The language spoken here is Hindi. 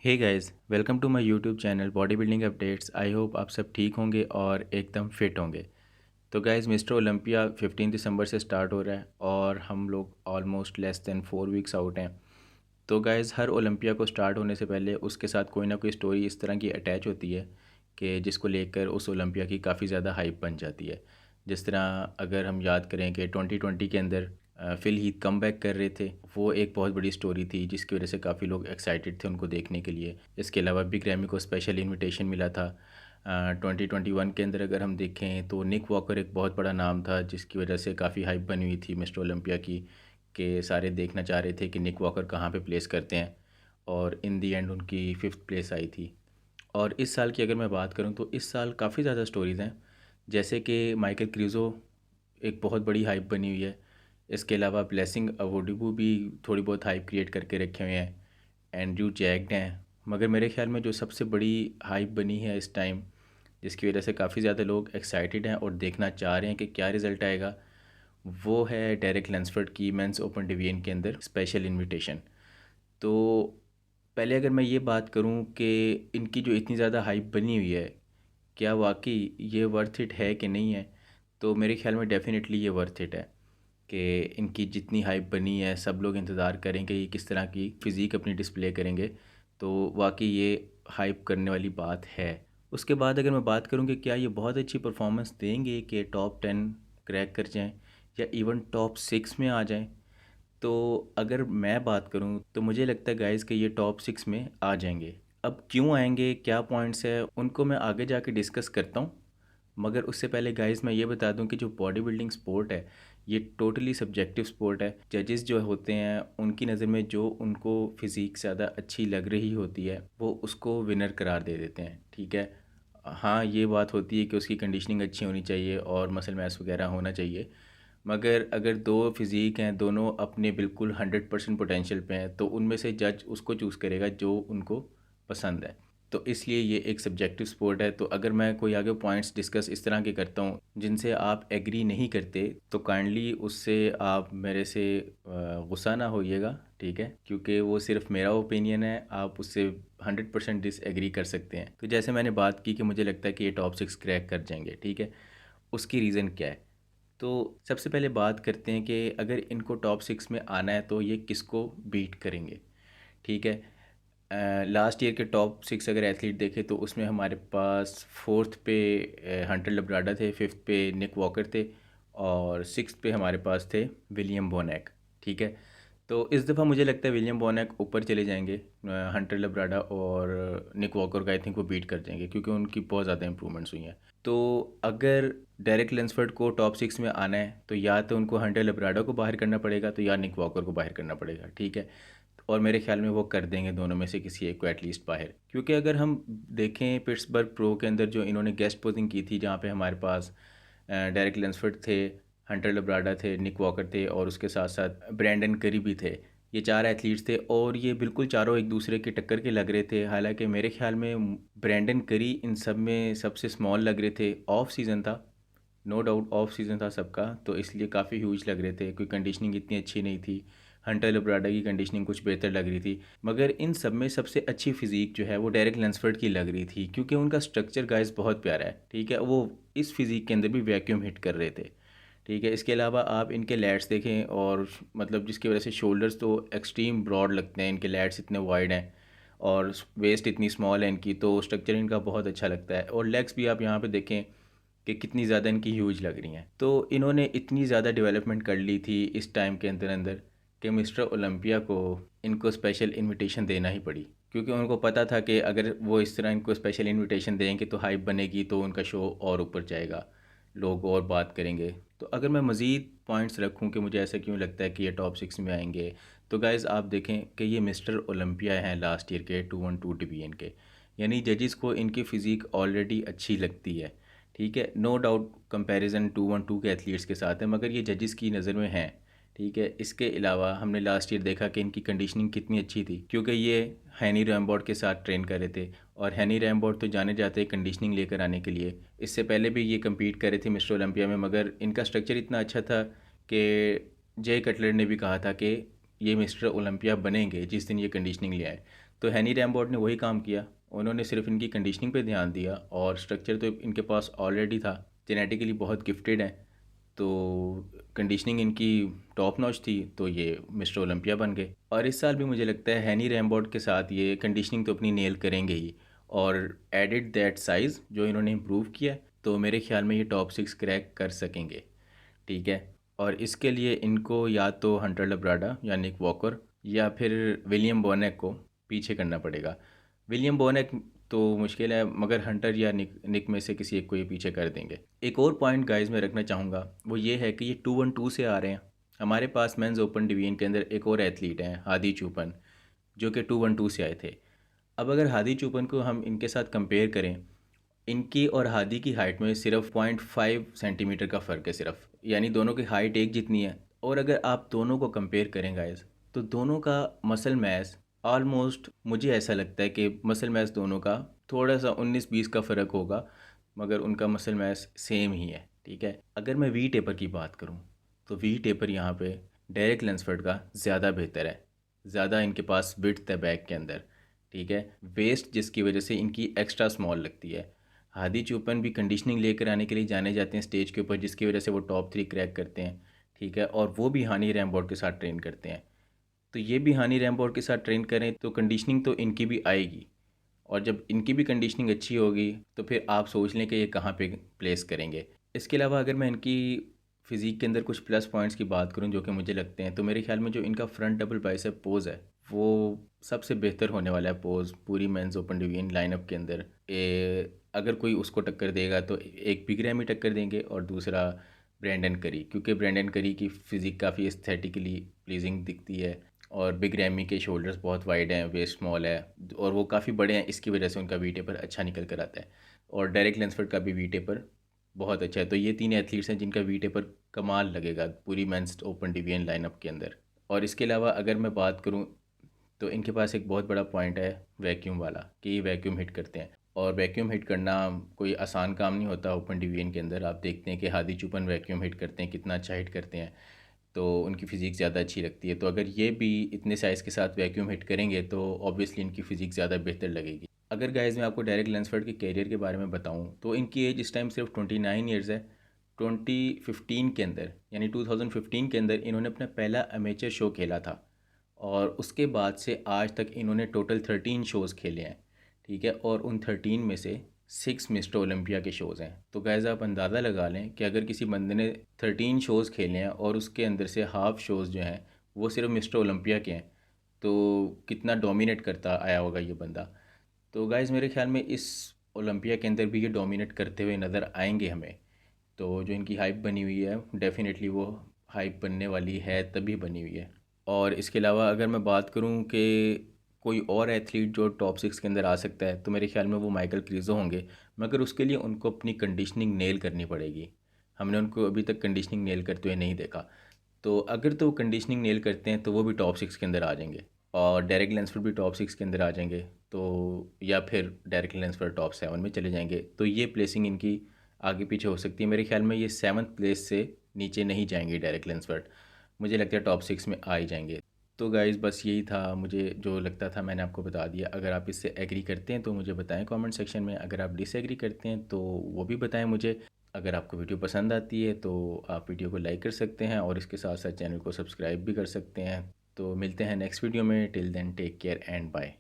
Hey guys, welcome to my YouTube channel body building updates. I hope आप सब ठीक होंगे और एकदम फिट होंगे। तो गाइस, मिस्टर ओलंपिया 15 दिसंबर से स्टार्ट हो रहा है और हम लोग almost less than 4 weeks out हैं। तो गाइस, हर ओलंपिया को स्टार्ट होने से पहले उसके साथ कोई ना कोई स्टोरी इस तरह की अटैच होती है कि जिसको लेकर उस ओलंपिया की काफ़ी ज़्यादा हाइप बन जाती है। जिस तरह अगर हम याद करें कि 2020 के अंदर फिल हीथ कम बैक कर रहे थे, वो एक बहुत बड़ी स्टोरी थी जिसकी वजह से काफ़ी लोग एक्साइटेड थे उनको देखने के लिए। इसके अलावा बिग रैमी को स्पेशल इनविटेशन मिला था। 2021 के अंदर अगर हम देखें तो निक वॉकर एक बहुत बड़ा नाम था जिसकी वजह से काफ़ी हाइप बनी हुई थी मिस्टर ओलंपिया की, कि सारे देखना चाह रहे थे कि निक वॉकर कहाँ पे प्लेस करते हैं, और इन दी एंड उनकी 5th प्लेस आई थी। और इस साल की अगर मैं बात करूं तो इस साल काफ़ी ज़्यादा स्टोरीज़ हैं, जैसे कि माइकल क्रूज़ो एक बहुत बड़ी हाइप बनी हुई है। इसके अलावा ब्लेसिंग अवोडिबू भी थोड़ी बहुत हाइप क्रिएट करके रखे हुए हैं। एंड्रयू जैक्ड हैं, मगर मेरे ख्याल में जो सबसे बड़ी हाइप बनी है इस टाइम, जिसकी वजह से काफ़ी ज़्यादा लोग एक्साइटेड हैं और देखना चाह रहे हैं कि क्या रिज़ल्ट आएगा, वो है डेरेक लैंसफर्ड की मेंस ओपन डिवीजन के अंदर स्पेशल इनविटेशन। तो पहले अगर मैं ये बात करूं कि इनकी जो इतनी ज़्यादा हाइप बनी हुई है, क्या वाकई ये वर्थ इट है कि नहीं है, तो मेरे ख्याल में डेफिनेटली ये वर्थ इट है। कि इनकी जितनी हाइप बनी है, सब लोग इंतज़ार करेंगे ये किस तरह की फ़िज़ीक अपनी डिस्प्ले करेंगे, तो वाकई ये हाइप करने वाली बात है। उसके बाद अगर मैं बात करूँ कि क्या ये बहुत अच्छी परफॉर्मेंस देंगे कि टॉप 10 क्रैक कर जाएं या इवन टॉप 6 में आ जाएं, तो अगर मैं बात करूं तो मुझे लगता है गाइस कि ये टॉप 6 में आ जाएंगे। अब क्यों आएंगे, क्या पॉइंट्स है, उनको मैं आगे जाके डिस्कस करता हूं। मगर उससे पहले गाइस मैं ये बता दूं कि जो बॉडी बिल्डिंग स्पोर्ट है, ये टोटली सब्जेक्टिव स्पोर्ट है। जजेस जो होते हैं उनकी नज़र में जो उनको फिज़ीक ज़्यादा अच्छी लग रही होती है वो उसको विनर करार दे देते हैं, ठीक है। हाँ, ये बात होती है कि उसकी कंडीशनिंग अच्छी होनी चाहिए और मसल मैस वगैरह होना चाहिए, मगर अगर दो फिज़ीक हैं, दोनों अपने बिल्कुल 100% पोटेंशियल पे हैं, तो उनमें से जज उसको चूज़ करेगा जो उनको पसंद है। तो इसलिए ये एक सब्जेक्टिव स्पोर्ट है। तो अगर मैं कोई आगे पॉइंट्स डिस्कस इस तरह के करता हूँ जिनसे आप एग्री नहीं करते, तो काइंडली उससे आप मेरे से गुस्सा ना होइएगा, ठीक है, क्योंकि वो सिर्फ मेरा ओपिनियन है, आप उससे 100% डिसएग्री कर सकते हैं। तो जैसे मैंने बात की कि मुझे लगता है कि ये टॉप 6 क्रैक कर जाएंगे, ठीक है। उसकी रीज़न क्या है, तो सबसे पहले बात करते हैं कि अगर इनको टॉप 6 में आना है तो ये किसको बीट करेंगे, ठीक है। लास्ट ईयर के टॉप 6 अगर एथलीट देखें तो उसमें हमारे पास फोर्थ पे हंटर लब्राडा थे, फिफ्थ पे निक वॉकर थे, और सिक्स्थ पे हमारे पास थे विलियम बोनैक, ठीक है। तो इस दफ़ा मुझे लगता है विलियम बोनैक ऊपर चले जाएंगे। हंटर लब्राडा और निक वॉकर का आई थिंक वो बीट कर जाएंगे क्योंकि उनकी बहुत ज़्यादा इंप्रूवमेंट्स हुई हैं। तो अगर डेरेक लेंसफर्ड को टॉप 6 में आना है तो या तो उनको हंटर लब्राडो को बाहर करना पड़ेगा, तो या निक वॉकर को बाहर करना पड़ेगा, ठीक है। और मेरे ख्याल में वो कर देंगे दोनों में से किसी एक को एटलीस्ट बाहर, क्योंकि अगर हम देखें पिट्सबर्ग प्रो के अंदर जो इन्होंने गेस्ट पोजिंग की थी, जहाँ पे हमारे पास डेरेक लेंसफर्ड थे, हंटर लब्राडा थे, निक वॉकर थे और उसके साथ साथ ब्रैंडन करी भी थे। ये चार एथलीट्स थे और ये बिल्कुल चारों एक दूसरे के टक्कर के लग रहे थे। हालांकि मेरे ख्याल में ब्रैंडन करी इन सब में सबसे स्मॉल लग रहे थे। ऑफ सीज़न था, नो डाउट ऑफ सीज़न था सबका, तो इसलिए काफ़ी ह्यूज लग रहे थे, कोई कंडीशनिंग इतनी अच्छी नहीं थी। हंटर लब्राडा की कंडीशनिंग कुछ बेहतर लग रही थी, मगर इन सब में सबसे अच्छी फिज़ीक जो है वो डेरेक लेंसफर्ड की लग रही थी, क्योंकि उनका स्ट्रक्चर गाइस बहुत प्यारा है, ठीक है। वो इस फिज़ीक के अंदर भी वैक्यूम हिट कर रहे थे, ठीक है। इसके अलावा आप इनके लैट्स देखें, और मतलब जिसकी वजह से शोल्डर्स तो एक्सट्रीम ब्रॉड लगते हैं, इनके लैट्स इतने वाइड हैं और वेस्ट इतनी स्मॉल है इनकी, तो स्ट्रक्चर इनका बहुत अच्छा लगता है। और लेग्स भी आप यहाँ पे देखें कि कितनी ज़्यादा इनकी ह्यूज लग रही हैं। तो इन्होंने इतनी ज़्यादा डेवलपमेंट कर ली थी इस टाइम के अंदर अंदर कि मिस्टर ओलंपिया को इनको स्पेशल इनविटेशन देना ही पड़ी, क्योंकि उनको पता था कि अगर वो इस तरह इनको स्पेशल इनविटेशन देंगे तो हाइप बनेगी, तो उनका शो और ऊपर जाएगा, लोग और बात करेंगे। तो अगर मैं मज़ीद पॉइंट्स रखूं कि मुझे ऐसा क्यों लगता है कि ये टॉप 6 में आएंगे, तो गाइज़ आप देखें कि ये मिस्टर ओलंपिया हैं लास्ट ईयर के 212 डिवीजन के, यानी जजेस को इनकी फ़िज़ीक ऑलरेडी अच्छी लगती है, ठीक है। नो डाउट कंपैरिजन 212 के एथलीट्स के साथ है, मगर ये जजेस की नज़र में हैं, ठीक है। इसके अलावा हमने लास्ट ईयर देखा कि इनकी कंडीशनिंग कितनी अच्छी थी, क्योंकि ये हैनी रैमबोर्ड के साथ ट्रेन कर रहे थे, और हैनी रैमबोर्ड तो जाने जाते हैं कंडीशनिंग लेकर आने के लिए। इससे पहले भी ये कम्पीट कर रहे थे मिस्टर ओलंपिया में, मगर इनका स्ट्रक्चर इतना अच्छा था कि जय कटलर ने भी कहा था कि ये मिस्टर ओलंपिया बनेंगे जिस दिन ये कंडीशनिंग ले आए। तो हैनी रैमबोर्ड ने वही काम किया, उन्होंने सिर्फ इनकी कंडीशनिंग पे ध्यान दिया और स्ट्रक्चर तो इनके पास ऑलरेडी था, जेनेटिकली बहुत गिफ्टेड हैं, तो कंडीशनिंग इनकी टॉप नॉच थी, तो ये मिस्टर ओलंपिया बन गए। और इस साल भी मुझे लगता है हैनी रैमबोर्ड के साथ ये कंडीशनिंग तो अपनी नेल करेंगे ही, और एडिड दैट साइज़ जो इन्होंने इम्प्रूव किया, तो मेरे ख्याल में ये टॉप 6 क्रैक कर सकेंगे। ठीक है, और इसके लिए इनको या तो हंटर लब्राडा या निक वॉकर या फिर विलियम बोनेक को पीछे करना पड़ेगा। विलियम बोनेक तो मुश्किल है, मगर हंटर या निक में से किसी एक को ये पीछे कर देंगे। एक और पॉइंट गाइस मैं रखना चाहूँगा, वो ये है कि ये 212 से आ रहे हैं। हमारे पास मेंस ओपन डिवीजन के अंदर एक और एथलीट हैं, हादी चूपन, जो कि 212 से आए थे। अब अगर हादी चूपन को हम इनके साथ कंपेयर करें, इनकी और हादी की हाइट में सिर्फ 0.5 सेंटीमीटर का फ़र्क है सिर्फ, यानी दोनों की हाइट एक जितनी है। और अगर आप दोनों को कंपेयर करें गाइस, तो दोनों का मसल मैस ऑलमोस्ट, मुझे ऐसा लगता है कि मसल मैस दोनों का थोड़ा सा 19-20 का फ़र्क होगा, मगर उनका मसल मैस सेम ही है। ठीक है, अगर मैं वी टेपर की बात करूं, तो वी टेपर यहाँ पे डेरेक लैंसफोर्ड का ज़्यादा बेहतर है, ज़्यादा इनके पास विड्थ है बैक के अंदर। ठीक है, वेस्ट जिसकी वजह से इनकी एक्स्ट्रा स्मॉल लगती है। हादी चोपन भी कंडीशनिंग लेकर आने के लिए जाने जाते हैं स्टेज के ऊपर, जिसकी वजह से वो टॉप 3 क्रैक करते हैं। ठीक है, और वो भी हानी रैमबोर्ड के साथ ट्रेन करते हैं, तो ये भी हानी रैमबोर्ड के साथ ट्रेन करें तो कंडीशनिंग तो इनकी भी आएगी। और जब इनकी भी कंडीशनिंग अच्छी होगी तो फिर आप सोच लें कि ये कहाँ पे प्लेस करेंगे। इसके अलावा अगर मैं इनकी फ़िज़ीक के अंदर कुछ प्लस पॉइंट्स की बात करूं जो कि मुझे लगते हैं, तो मेरे ख्याल में जो इनका फ्रंट डबल बाइसेप पोज़ है, वो सबसे बेहतर होने वाला है पोज़ पूरी मेंस ओपन डिवीजन लाइनअप के अंदर। अगर कोई उसको टक्कर देगा तो एक बिग रैम ही टक्कर देंगे और दूसरा ब्रेंडन करी, क्योंकि ब्रेंडन करी की फ़िज़िक काफ़ी एस्थेटिकली प्लीजिंग दिखती है, और बिग रैमी के शोल्डर्स बहुत वाइड हैं, वेस्ट स्मॉल है, और वो काफ़ी बड़े हैं, इसकी वजह से उनका वी टेपर अच्छा निकल कर आता है। और डायरेक्ट लेंसफर्ड का भी वी टेपर बहुत अच्छा है। तो ये तीन एथलीट्स हैं जिनका वी टेपर कमाल लगेगा पूरी मेंस ओपन डिवीजन लाइनअप के अंदर। और इसके अलावा अगर मैं बात करूं, तो इनके पास एक बहुत बड़ा पॉइंट है वैक्यूम वाला, कि ये वैक्यूम हिट करते हैं, और वैक्यूम हिट करना कोई आसान काम नहीं होता ओपन डिवीजन के अंदर। आप देखते हैं कि हादी चुपन वैक्यूम हिट करते हैं, कितना अच्छा हिट करते हैं, तो उनकी फ़िज़िक ज़्यादा अच्छी लगती है। तो अगर ये भी इतने साइज़ के साथ वैक्यूम हिट करेंगे तो ऑब्वियसली इनकी फ़िज़िक ज़्यादा बेहतर लगेगी। अगर गाइज़ मैं आपको डायरेक्ट लेंसफर्ड के कैरियर के बारे में बताऊं, तो इनकी एज इस टाइम सिर्फ 29 ईयर्स है। 2015 के अंदर, यानी 2015 के अंदर इन्होंने अपना पहला अमेचर शो खेला था, और उसके बाद से आज तक इन्होंने टोटल 13 शोज़ खेले हैं। ठीक है, और उन 13 में से 6 मिस्टर ओलंपिया के शोज़ हैं। तो गाइज़ आप अंदाज़ा लगा लें कि अगर किसी बंदे ने 13 शोज़ खेले हैं और उसके अंदर से हाफ शोज़ जो हैं वो सिर्फ मिस्टर ओलंपिया के हैं, तो कितना डोमिनेट करता आया होगा ये बंदा। तो गाइज़ मेरे ख्याल में इस ओलंपिया के अंदर भी ये डोमिनेट करते हुए नज़र आएंगे हमें। तो जो इनकी हाइप बनी हुई है, डेफ़िनेटली वो हाइप बनने वाली है, तभी बनी हुई है। और इसके अलावा अगर मैं बात करूं कि कोई और एथलीट जो टॉप 6 के अंदर आ सकता है, तो मेरे ख्याल में वो माइकल क्रीज़ो होंगे, मगर उसके लिए उनको अपनी कंडीशनिंग नेल करनी पड़ेगी। हमने उनको अभी तक कंडीशनिंग नेल करते हुए नहीं देखा। तो अगर तो कंडीशनिंग नेल करते हैं तो वो भी टॉप 6 के अंदर आ जाएंगे, और डेरेक लेंसफोर्ड भी टॉप 6 के अंदर आ जाएंगे, तो या फिर डेरेक लेंसफोर्ड टॉप 7 में चले जाएंगे। तो ये प्लेसिंग इनकी आगे पीछे हो सकती है। मेरे ख्याल में ये 7th प्लेस से नीचे नहीं जाएंगे डेरेक लेंसफोर्ड, मुझे लगता है टॉप 6 में आ ही जाएंगे। तो गाइज़ बस यही था, मुझे जो लगता था मैंने आपको बता दिया। अगर आप इससे एग्री करते हैं तो मुझे बताएं कमेंट सेक्शन में, अगर आप डिसएग्री करते हैं तो वो भी बताएं मुझे। अगर आपको वीडियो पसंद आती है तो आप वीडियो को लाइक कर सकते हैं, और इसके साथ साथ चैनल को सब्सक्राइब भी कर सकते हैं। तो मिलते हैं नेक्स्ट वीडियो में, till then take care and bye.